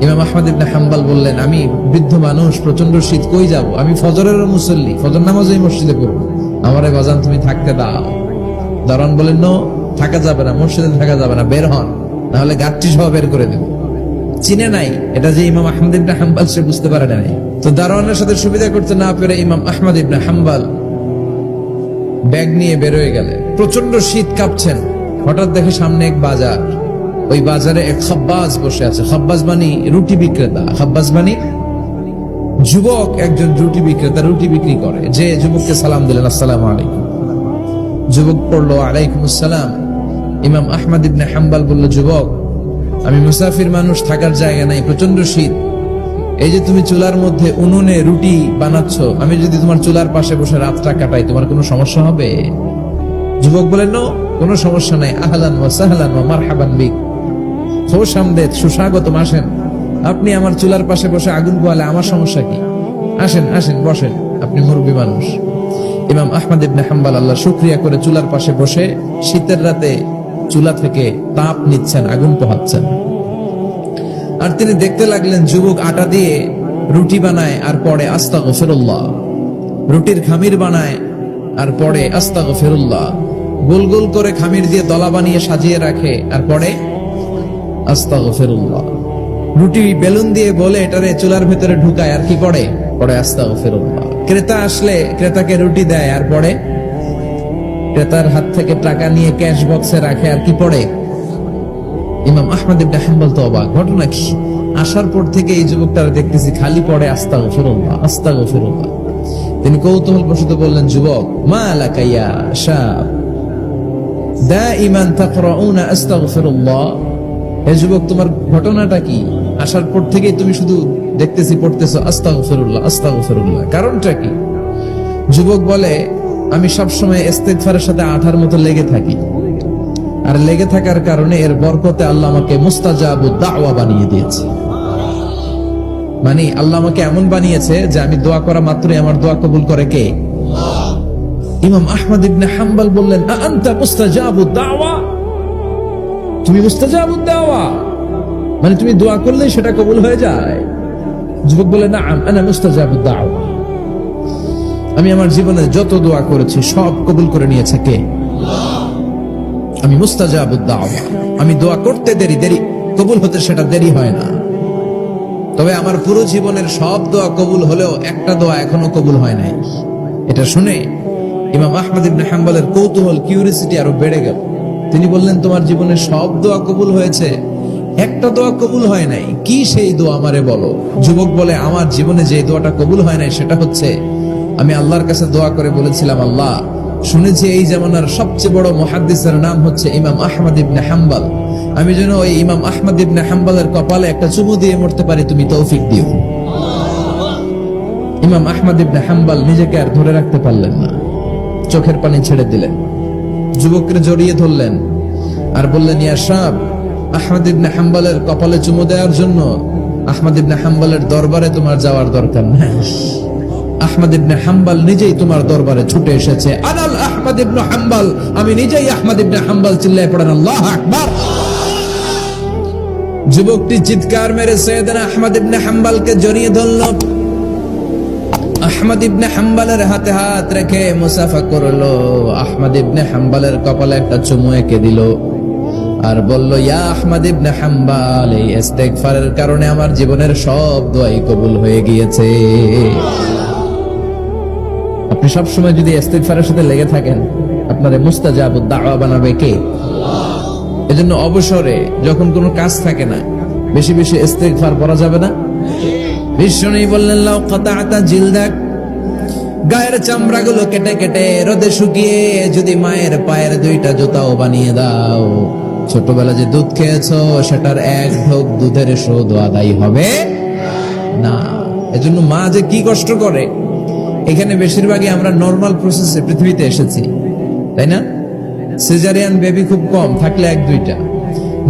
ইমাম আহমদ ইবনে হাম্বল বললেন, আমি বৃদ্ধ মানুষ, প্রচন্ড শীত, কই যাব? আমি ফজরের মুসল্লি, ফজর নামাজ এই মসজিদে পড়ব, আমারে বাজান তুমি থাকতে দাও। দারোয়ান বলেন, নো, থাকা যাবে না, মসজিদে থাকা যাবে না, বের হন, নাহলে গাঠটি সহ বের করে দেব। চিনে নাই এটা যে ইমাম আহমদ ইবনে হাম্বল, সে বুঝতে পারে নাই। তো দারোয়ানের সাথে সুবিধা করতে না পেরে ইমাম আহমদ ইবনে হাম্বল ব্যাগ নিয়ে বেরোয় গেলেন। প্রচন্ড শীত, কাঁপছেন। হঠাৎ দেখে সামনে এক বাজার, ওই বাজারে এক খাব্বাজ বসে আছে। খাব্বাজ মানে রুটি বিক্রেতা। খাব্বাজ মানে যুবক, একজন রুটি বিক্রেতা, রুটি বিক্রি করে। যে যুবককে সালাম দিলেন, আসসালামু আলাইকুম। যুবক পড়লো, আলাইকুম আসসালাম। ইমাম আহমদ ইবনে হাম্বল বলল, যুবক, আমি মুসাফির মানুষ, থাকার জায়গা নাই, প্রচন্ড শীত। এই যে তুমি চুলার মধ্যে উনুনে রুটি বানাচ্ছ, আমি যদি তোমার চুলার পাশে বসে রাতটা কাটাই, তোমার কোনো সমস্যা হবে? যুবক বলেন, নো, কোনো সমস্যা নাই। আহলান ওয়া সাহলান ওয়া মারহাবান বিক, খোশামদেদ, সুস্বাগতম, আসেন। আপনি আমার চুলার পাশে বসে আগুন পোয়ালে আমার সমস্যা কি? আসেন, আসেন, বসেন, আপনি মুরব্বী মানুষ। ইমাম আহমদ ইবনে হাম্বল আল্লাহ শুকরিয়া করে চুলার পাশে বসে শীতের রাতে চুলা থেকে তাপ নিচ্ছেন, আগুন পোহাচ্ছেন। আর তিনি দেখতে লাগলেন, যুবক আটা দিয়ে রুটি বানায় আর পড়ে আস্তাগফিরুল্লাহ, রুটির খামির বানায় আর পড়ে আস্তাগফিরুল্লাহ, গোল গোল করে খামির দিয়ে দলা বানিয়ে সাজিয়ে রাখে আর পড়ে আস্তাগফিরুল্লাহ, রুটি বেলুন দিয়ে বলে এটারে চুলার ভেতরে ঢুকায় আর কি পড়ে আস্তাগফিরুল্লাহ। ক্রেতা আসলে ক্রেতাকে রুটি দেয় আর পড়ে, ক্রেতার হাত থেকে টাকা নিয়ে ক্যাশ বক্সে রাখে আর কি পড়ে। ইমাম আহমদ ইবনে হাম্বল তো অবাক, ঘটনা কি? আসার পর থেকে এই যুবকটার দেখতেছি খালি পড়ে আস্তাগফিরুল্লাহ, আস্তাগফিরুল্লাহ। তিনি কৌতূহল বশত বললেন, যুবক, মা লাকা ইয়া শাব দাইমান তাকরাউনা আস্তাগফিরুল্লাহ, হে যুবক, তোমার ঘটনাটা কি? আসার পর থেকে তুমি শুধু দেখতেছি পড়তেছো আস্তাগফিরুল্লাহ, আস্তাগফিরুল্লাহ, কারণটা কি? যুবক বলে, আমি সবসময় ইস্তিগফারের সাথে আঠার মতো লেগে থাকি, আর লেগে থাকার কারণে এর বরকতে আল্লাহ আমাকে মুস্তাজাবুদ দাওয়া বানিয়ে দিয়েছে। মানে আল্লাহ আমাকে এমন বানিয়েছে যে আমি দোয়া করা মাত্রই আমার দোয়া কবুল করে কে? আল্লাহ। ইমাম আহমদ ইবনে হাম্বল বললেন, আনতা মুস্তাজাবুদ দাওয়া, তুমি মুস্তাজাবুদ দাওয়া, মানে তুমি দোয়া করলেই সেটা কবুল হয়ে যায়? যুবক বলে, নাআম আনা মুস্তাজাবুদ দাওয়া, আমি আমার জীবনে যত দোয়া করেছি সব কবুল করে নিয়েছে কে? আল্লাহ। আমি মুস্তাজাবুদ দাওয়া, আমি দোয়া করতে দেরি, কবুল হতে সেটা দেরি হয় না। তবে আমার পুরো জীবনের সব দোয়া কবুল হলেও একটা দোয়া এখনো কবুল হয় নাই। এটা শুনে ইমাম আহমদ ইবনে হাম্বলের কৌতূহল, কিউরিসিটি আরো বেড়ে গেল। তিনি বললেন, তোমার জীবনের সব দোয়া কবুল হয়েছে, একটা দোয়া কবুল হয় নাই, কি সেই দোয়া আমারে বলো? যুবক বলে, আমার জীবনে যে দোয়াটা কবুল হয় নাই সেটা হচ্ছে, আমি আল্লাহর কাছে দোয়া করে বলেছিলাম, আল্লাহ, শুনেছি এই জামানার সবচেয়ে বড় মুহাদ্দিসের নাম হচ্ছে ইমাম আহমদ ইবনে হাম্বল, আমি যেন ওই ইমাম আহমদ ইবনে হাম্বলের কপালে একটা চুমু দিয়ে মরতে পারি, তুমি তৌফিক দিও। ইমাম আহমদ ইবনে হাম্বল নিজেকে আর ধরে রাখতে পারলেন না, চোখের পানি ছেড়ে দিলেন, যুবককে জড়িয়ে ধরলেন আর বললেন, ইয়া শাব, আহমদ ইবনে হাম্বলের কপালে চুমু দেওয়ার জন্য আহমদ ইবনে হাম্বলের দরবারে তোমার যাওয়ার দরকার নেই, আহমদ ইবনে হাম্বল নিজেই তোমার দরবারে ছুটে এসেছে। আনাল আহমদ ইবনে হাম্বল, আমি নিজেই আহমদ ইবনে হাম্বল। চিল্লায়ে পড়েন আল্লাহু আকবার। যুবকটি চিৎকার মেরে সাইয়েদনা আহমদ ইবনে হাম্বলকে জড়িয়ে ধরল। আহমদ ইবনে হাম্বলের হাতে হাত রেখে মুসাফা করলো। আহমদ ইবনে হাম্বলের কপালে একটা চুমু এঁকে দিল আর বলল, ইয়া আহমদ ইবনে হাম্বল, এই ইস্তিগফারের কারণে আমার জীবনের সব দোয়াই কবুল হয়ে গিয়েছে। আপনি সবসময় যদি ইস্তিগফারের সাথে লেগে থাকেন, আপনার মুস্তাজাবুদ দাওয়া বানাবে কে? আল্লাহ। এজন্য অবসরে যখন কোনো কাজ থাকে না, বেশি বেশি ইস্তিগফার পড়া যাবে না? বিশ্বনবী বললেন, লাউ কাতাআতা জিলদাক, গায়ের চামড়াগুলো কেটে কেটে রোদে শুকিয়ে যদি মায়ের পায়ের দুইটা জুতাও বানিয়ে দাও, ছোটবেলা যে দুধ খেয়েছো সেটার এক ঢোক দুধের শোধ আদায় হবে না। এজন্য মা যে কি কষ্ট করে, এখানে বেশিরভাগই আমরা নরমাল প্রসেসে পৃথিবীতে এসেছি, তাই না? সিজারিয়ান বেবি খুব কম, থাকলে এক দুইটা।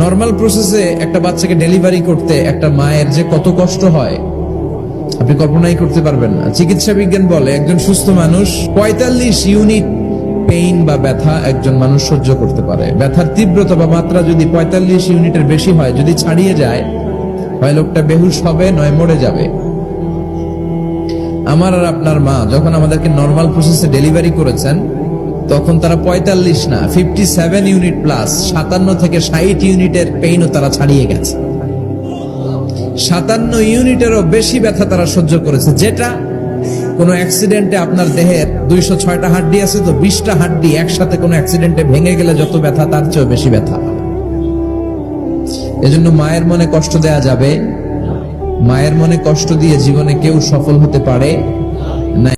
নরমাল প্রসেসে একটা বাচ্চাকে ডেলিভারি করতে একটা মায়ের যে কত কষ্ট হয় আপনি কল্পনাই করতে পারবেন না। চিকিৎসা বিজ্ঞান বলে একজন সুস্থ মানুষ 45 ইউনিট পেইন বা ব্যথা একজন মানুষ সহ্য করতে পারে। ব্যথার তীব্রতা বা মাত্রা যদি 45 ইউনিটের বেশি হয়, যদি ছাড়িয়ে যায় হয় লোকটা বেহুশ হবে নয় মরে যাবে। আমার আর আপনার মা যখন আমাদেরকে নরমাল প্রসেসে ডেলিভারি করেছেন তখন তারা 45 না 57 ইউনিট প্লাস 57 থেকে 60 ইউনিটের পেইনও তারা ছাড়িয়ে গেছে। 57 ইউনিটেরও বেশি ব্যথা তারা সহ্য করেছে, যেটা কোনো অ্যাক্সিডেন্টে আপনার দেহের 206টা হাড্ডি আছে তো 20টা হাড্ডি একসাথে কোনো অ্যাক্সিডেন্টে ভেঙে গেলে যত ব্যথা তার চেয়েও বেশি ব্যথা। এজন্য মায়ের মনে কষ্ট দেয়া যাবে, মায়ের মনে কষ্ট দিয়ে জীবনে কেউ সফল হতে পারে